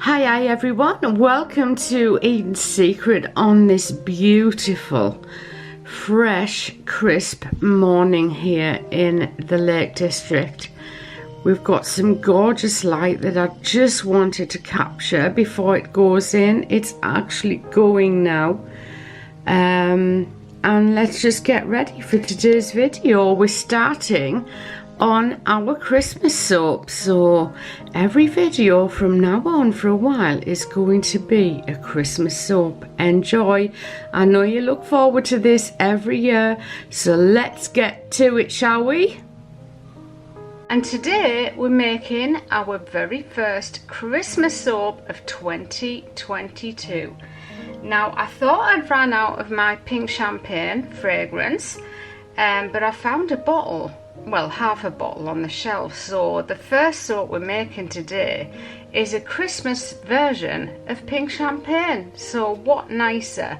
Hi everyone, and welcome to Eden's Secret on this beautiful, fresh, crisp morning here in the Lake District. We've got some gorgeous light that I just wanted to capture before it goes in. It's actually going now. And let's just get ready for today's video. We're starting on our Christmas soap, so every video from now on for a while is going to be a Christmas soap. Enjoy. I know you look forward to this every year, so let's get to it, shall we? And today we're making our very first Christmas soap of 2022. Now, I thought I'd ran out of my pink champagne fragrance, but I found a bottle, well, half a bottle on the shelf. So the first soap we're making today is a Christmas version of pink champagne. So what nicer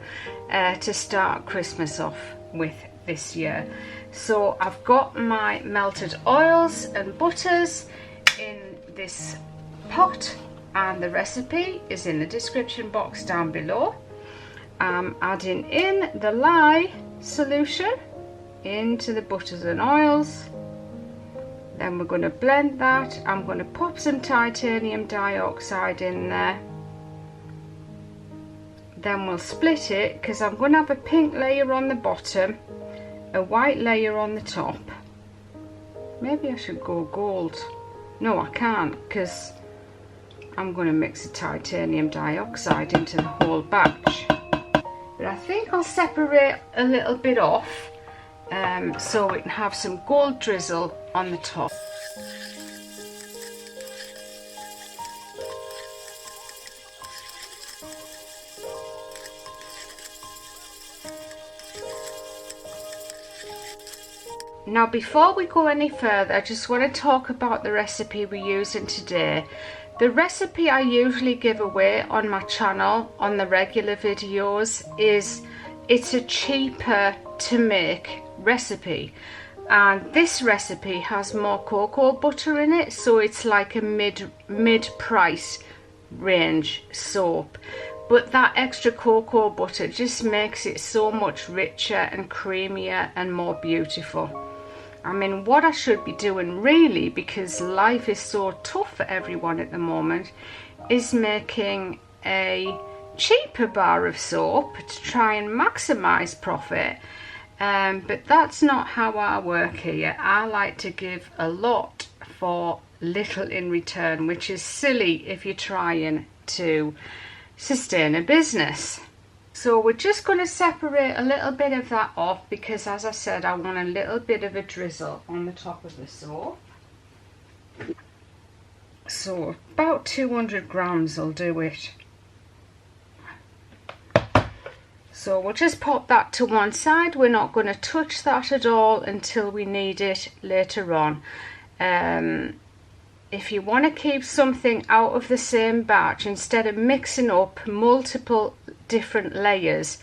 to start Christmas off with this year. So I've got my melted oils and butters in this pot, and the recipe is in the description box down below. I'm adding in the lye solution into the butters and oils. Then we're going to blend that. I'm going to pop some titanium dioxide in there. Then we'll split it, because I'm going to have a pink layer on the bottom, a white layer on the top. Maybe I should go gold. No, I can't, because I'm going to mix the titanium dioxide into the whole batch. But I think I'll separate a little bit off so we can have some gold drizzle on the top. Now, before we go any further, I just want to talk about the recipe we're using today. The recipe I usually give away on my channel on the regular videos it's a cheaper to make recipe, and this recipe has more cocoa butter in it, so it's like a mid price range soap, but that extra cocoa butter just makes it so much richer and creamier and more beautiful. I mean, what I should be doing really, because life is so tough for everyone at the moment, is making a cheaper bar of soap to try and maximize profit. But that's not how I work here. I like to give a lot for little in return, which is silly if you're trying to sustain a business. So we're just going to separate a little bit of that off, because as I said, I want a little bit of a drizzle on the top of the soap. So about 200 grams will do it. So we'll just pop that to one side. We're not going to touch that at all until we need it later on. If you want to keep something out of the same batch, instead of mixing up multiple different layers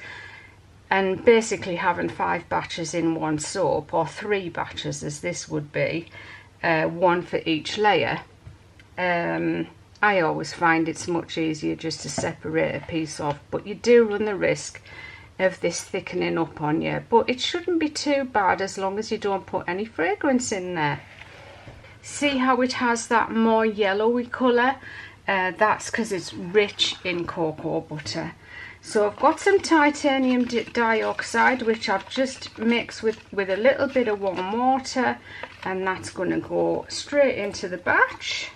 and basically having 5 batches in one soap, or 3 batches as this would be, one for each layer, I always find it's much easier just to separate a piece off, but you do run the risk of this thickening up on you, but it shouldn't be too bad as long as you don't put any fragrance in there. See how it has that more yellowy colour? That's because it's rich in cocoa butter. So I've got some titanium dioxide, which I've just mixed with a little bit of warm water, and that's going to go straight into the batch.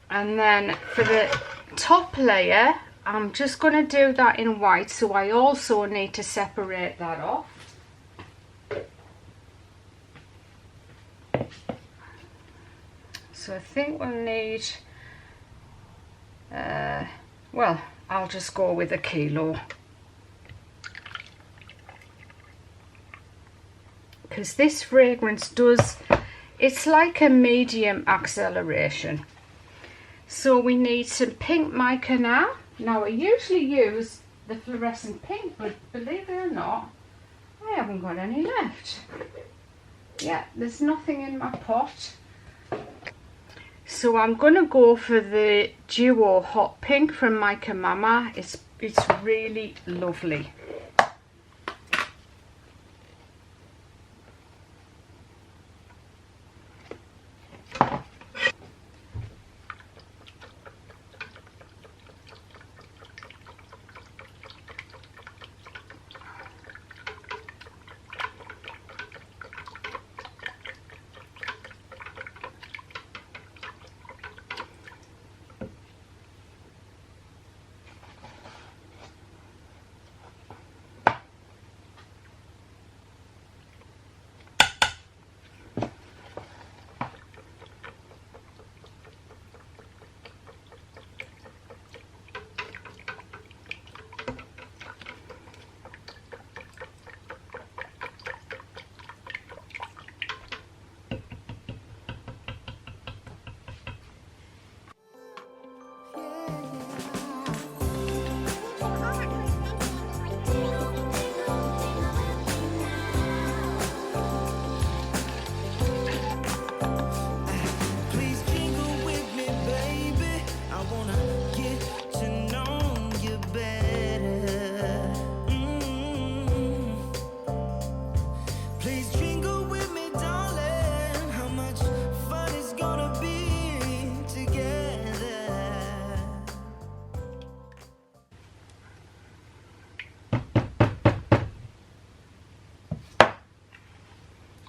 And then for the top layer, I'm just going to do that in white, so I also need to separate that off. So I think we'll need, well, I'll just go with a kilo, because this fragrance does, it's like a medium acceleration. So we need some pink mica now. Now I usually use the fluorescent pink, but believe it or not, I haven't got any left. Yeah, there's nothing in my pot. So I'm gonna go for the Duo Hot Pink from Mica Mama. It's really lovely.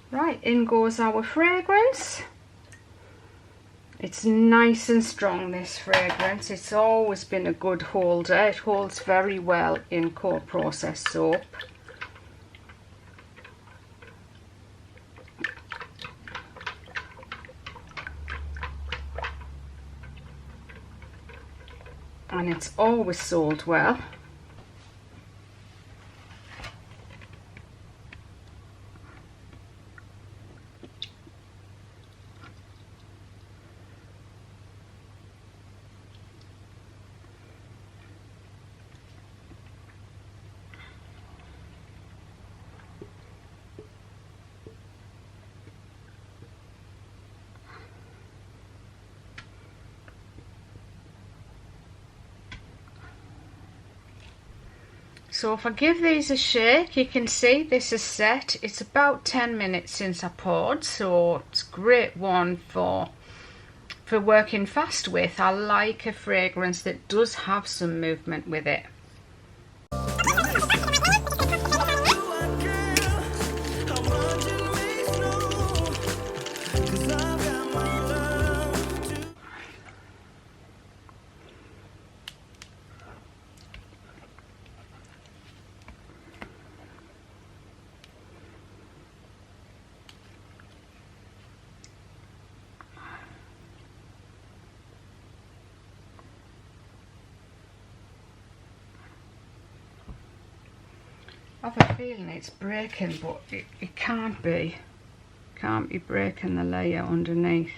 Right, in goes our fragrance. It's nice and strong, this fragrance. It's always been a good holder. It holds very well in cold processed soap. And it's always sold well. So if I give these a shake, you can see this is set. It's about 10 minutes since I poured, so it's a great one for working fast with. I like a fragrance that does have some movement with it. I have a feeling it's breaking, but it can't be. Can't be breaking the layer underneath.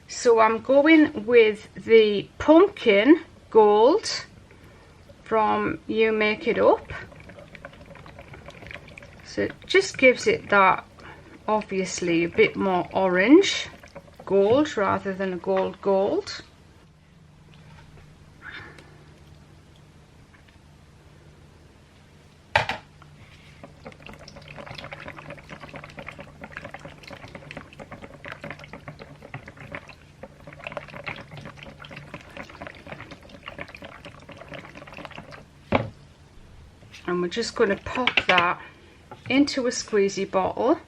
So I'm going with the Pumpkin Gold from You Make It Up. So it just gives it that, obviously, a bit more orange gold rather than a gold. And we're just going to pop that into a squeezy bottle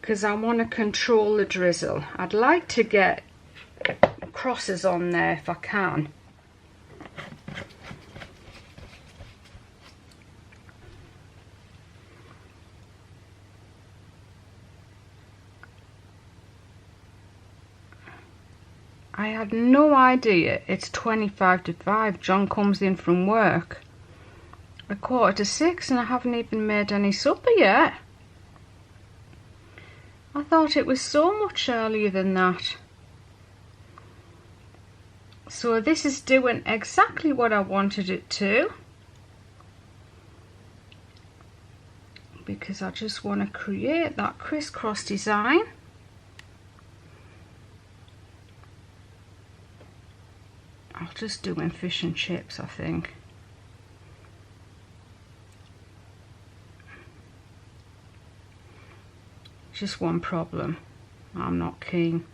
because I want to control the drizzle. I'd like to get crosses on there if I can. I had no idea it's 25 to 5. John comes in from work at 5:45 and I haven't even made any supper yet. I thought it was so much earlier than that. So this is doing exactly what I wanted it to, because I just want to create that crisscross design. I'll just do in fish and chips, I think. Just one problem, I'm not keen.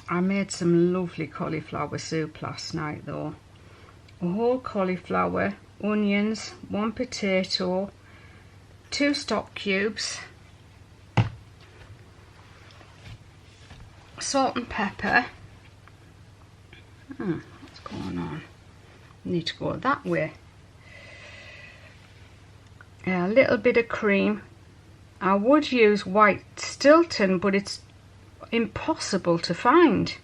I made some lovely cauliflower soup last night though. A whole cauliflower, onions, 1 potato, 2 stock cubes, salt and pepper. What's going on? Need to go that way. A little bit of cream. I would use white Stilton, but it's impossible to find.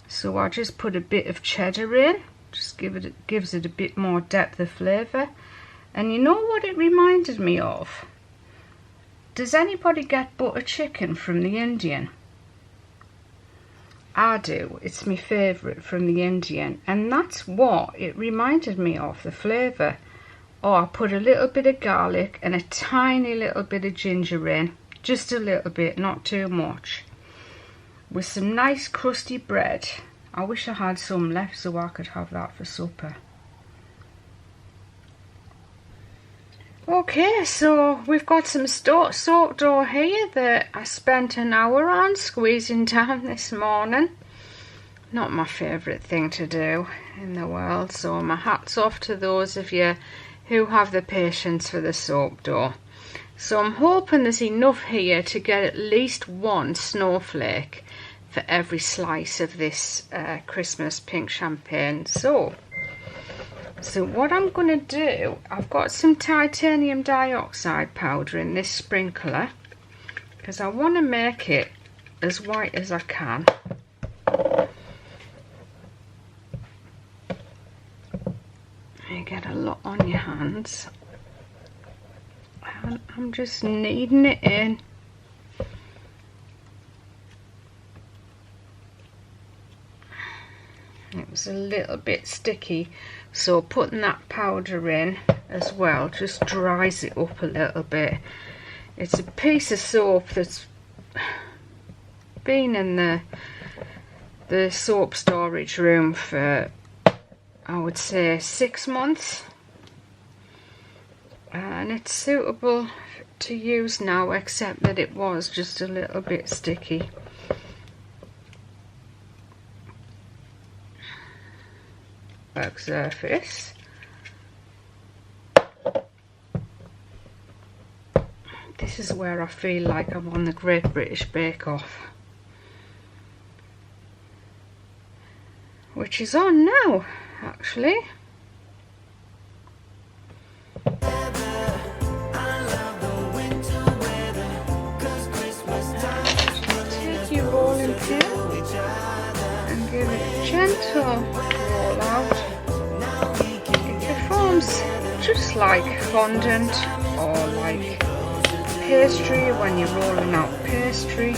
So I just put a bit of cheddar in. Just gives it a bit more depth of flavour. And you know what it reminded me of? Does anybody get butter chicken from the Indian? I do. It's my favourite from the Indian, and that's what it reminded me of, the flavour. Oh, I put a little bit of garlic and a tiny little bit of ginger in, just a little bit, not too much, with some nice crusty bread. I wish I had some left so I could have that for supper. Okay, so we've got some soap dough here that I spent an hour on squeezing down this morning. Not my favourite thing to do in the world, so my hat's off to those of you who have the patience for the soap dough. So I'm hoping there's enough here to get at least 1 snowflake for every slice of this Christmas pink champagne. So what I'm going to do, I've got some titanium dioxide powder in this sprinkler because I want to make it as white as I can. You get a lot on your hands. And I'm just kneading it in. It was a little bit sticky, so putting that powder in as well just dries it up a little bit. It's a piece of soap that's been in the soap storage room for, I would say, 6 months, and it's suitable to use now, except that it was just a little bit sticky. Work surface. This is where I feel like I'm on the Great British Bake Off, which is on now actually. Take your rolling pin and give it a gentle roll out. It forms just like fondant or like pastry when you're rolling out pastry.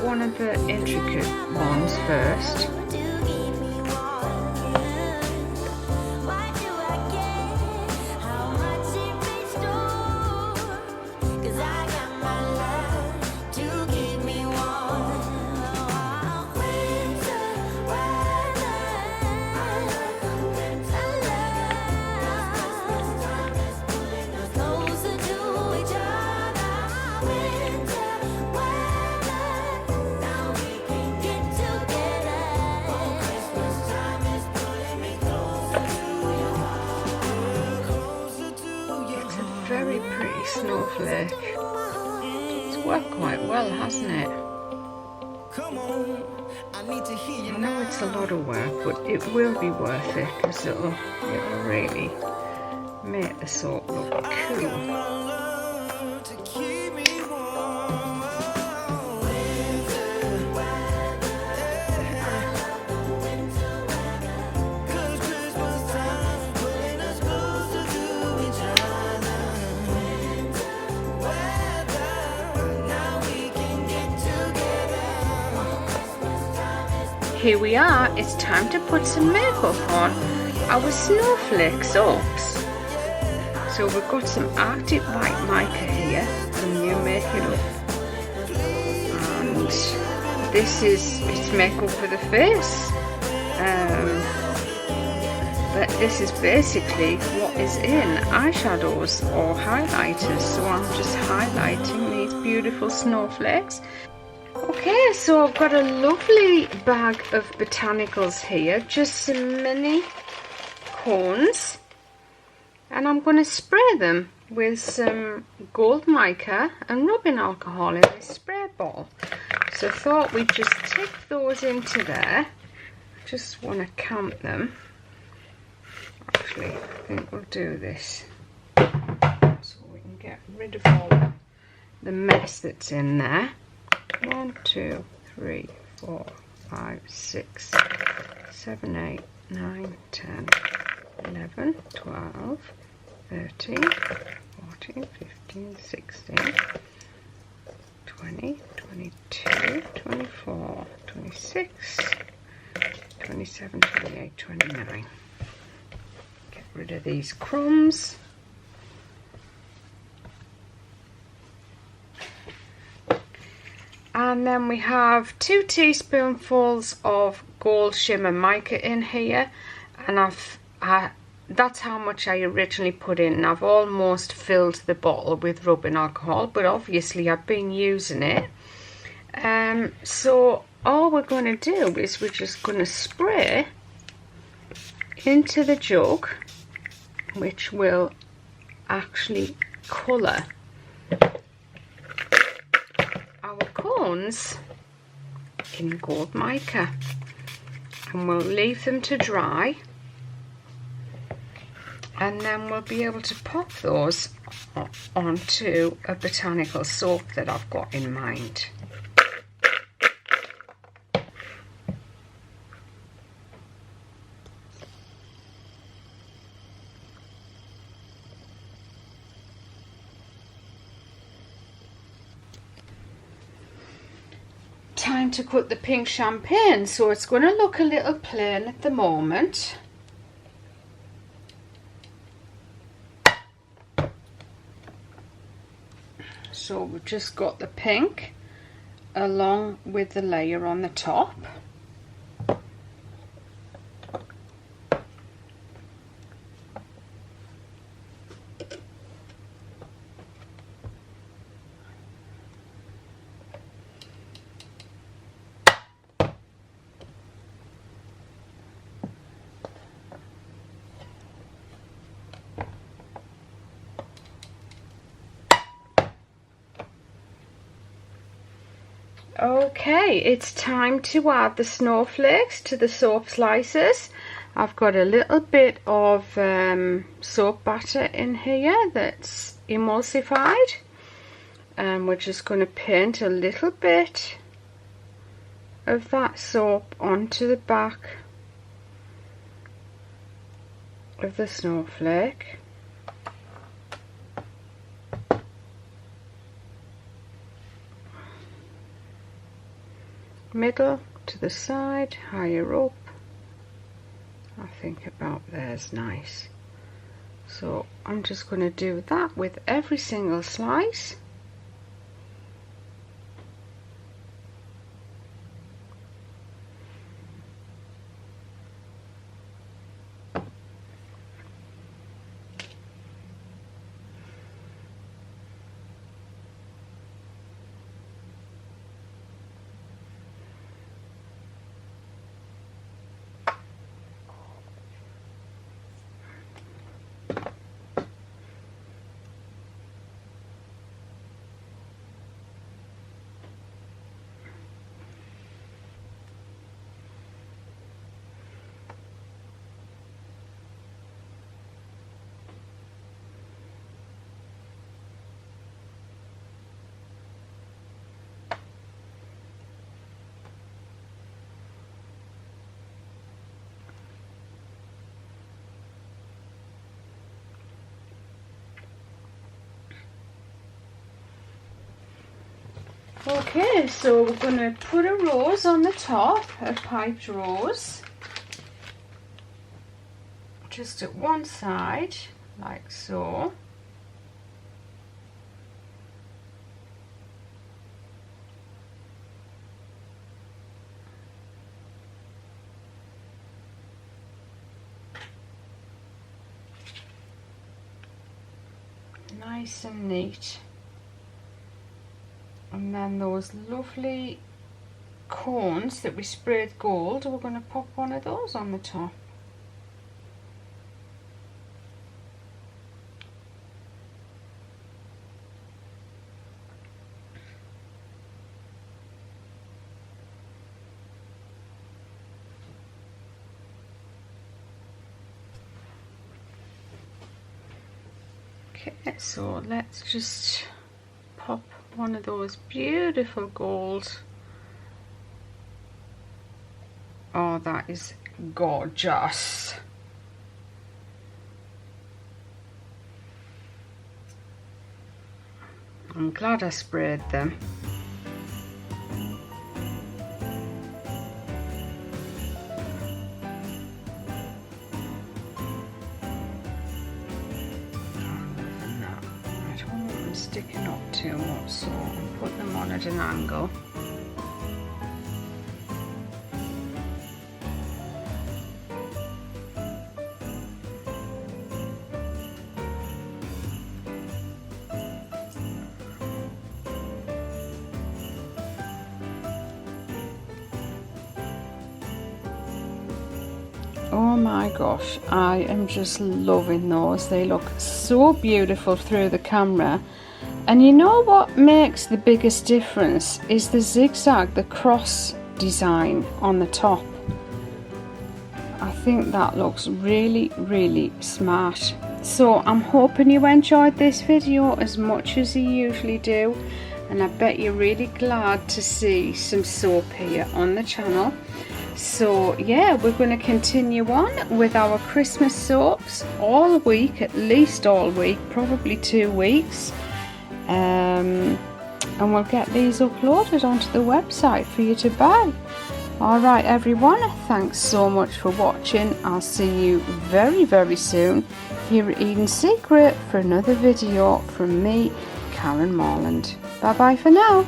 One of the intricate ones first. Very pretty snowflake. It's worked quite well, hasn't it? I know it's a lot of work, but it will be worth it because it'll really make the soap look cool. Here we are, it's time to put some makeup on our snowflake soaps. So we've got some Arctic White mica here from New Make It Up. And it's makeup for the face. But this is basically what is in eyeshadows or highlighters. So I'm just highlighting these beautiful snowflakes. Okay, so I've got a lovely bag of botanicals here, just some mini cones, and I'm going to spray them with some gold mica and rubbing alcohol in this spray bottle. So I thought we'd just tip those into there. Just want to count them. Actually, I think we'll do this so we can get rid of all the mess that's in there. 1, 2, 3, 4, 5, 6, 7, 8, 9, 10, 11, 12, 13, 14, 15, 16, 20, 22, 24, 26, 27, 28, 29. Get rid of these crumbs. And then we have 2 teaspoonfuls of gold shimmer mica in here, and that's how much I originally put in, and I've almost filled the bottle with rubbing alcohol, but obviously I've been using it. So all we're going to do is we're just going to spray into the jug, which will actually colour our cones in gold mica, and we'll leave them to dry, and then we'll be able to pop those onto a botanical soap that I've got in mind. Time to cut the pink champagne, so it's going to look a little plain at the moment. So we've just got the pink along with the layer on the top. Okay, it's time to add the snowflakes to the soap slices. I've got a little bit of soap batter in here that's emulsified, and we're just going to paint a little bit of that soap onto the back of the snowflake. Middle to the side, higher up. I think about there's nice. So I'm just going to do that with every single slice. Okay, so we're going to put a rose on the top, a piped rose, just at one side, like so. Nice and neat. And then those lovely cones that we sprayed gold, we're going to pop one of those on the top. Okay, so let's just pop one of those beautiful gold. Oh, that is gorgeous. I'm glad I sprayed them. Sticking up too much, so I'll put them on at an angle. Oh my gosh, I am just loving those. They look so beautiful through the camera. And you know what makes the biggest difference is the zigzag, the cross design on the top. I think that looks really, really smart. So I'm hoping you enjoyed this video as much as you usually do. And I bet you're really glad to see some soap here on the channel. So yeah, we're going to continue on with our Christmas soaps all week, at least all week, probably 2 weeks. And we'll get these uploaded onto the website for you to buy. Alright everyone, thanks so much for watching. I'll see you very, very soon here at Eden Secret for another video from me, Karen Morland. Bye bye for now.